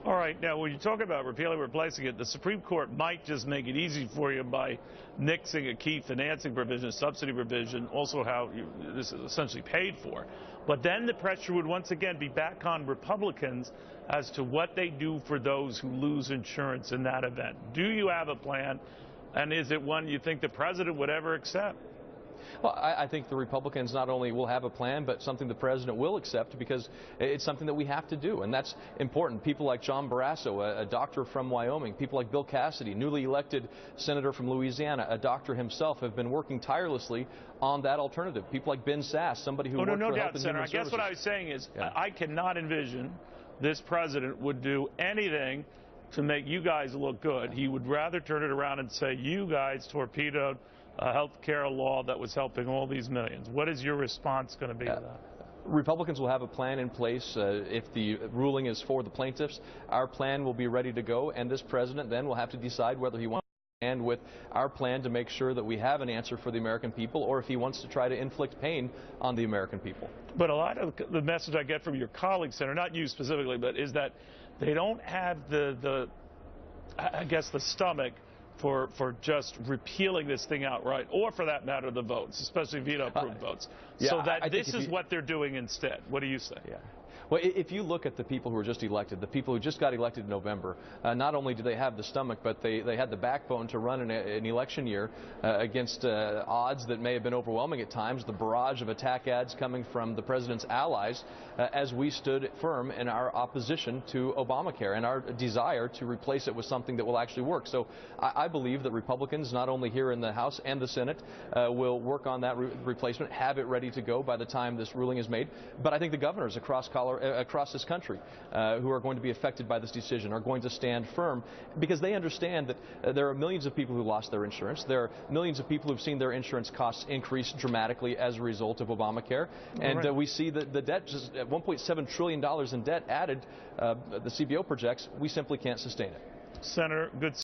All right, now when you talk about repealing, replacing it, the Supreme Court might just make it easy for you by nixing a key financing provision, a subsidy provision, also how this is essentially paid for. But then the pressure would once again be back on Republicans as to what they do for those who lose insurance in that event. Do you have a plan, and is it one you think the president would ever accept? Well, I think the Republicans not only will have a plan, but something the president will accept, because it's something that we have to do, and that's important. People like John Barrasso, a doctor from Wyoming, people like Bill Cassidy, newly elected senator from Louisiana, a doctor himself, have been working tirelessly on that alternative. People like Ben Sass, somebody who worked for Health and Human Services. I guess what I was saying is, I cannot envision this president would do anything to make you guys look good. He would rather turn it around and say, you guys torpedoed a health care law that was helping all these millions. What is your response going to be to that? Republicans will have a plan in place. If the ruling is for the plaintiffs, our plan will be ready to go, and this president then will have to decide whether he wants to stand with our plan to make sure that we have an answer for the American people, or if he wants to try to inflict pain on the American people. But a lot of the message I get from your colleagues, Senator, not you specifically, but is that they don't have I guess, the stomach for just repealing this thing outright, or for that matter, the votes, especially veto-approved votes. Yeah, so that this is what they're doing instead. What do you say? Yeah. Well, if you look at the people who were just elected, the people who just got elected in November, not only do they have the stomach, but they had the backbone to run an election year against odds that may have been overwhelming at times, the barrage of attack ads coming from the president's allies, as we stood firm in our opposition to Obamacare and our desire to replace it with something that will actually work. So I believe that Republicans, not only here in the House and the Senate, will work on that replacement, have it ready to go by the time this ruling is made. But I think the governors across this country who are going to be affected by this decision are going to stand firm, because they understand that there are millions of people who lost their insurance. There are millions of people who've seen their insurance costs increase dramatically as a result of Obamacare. And we see that the debt, just $1.7 trillion in debt added, the CBO projects, we simply can't sustain it. Senator, good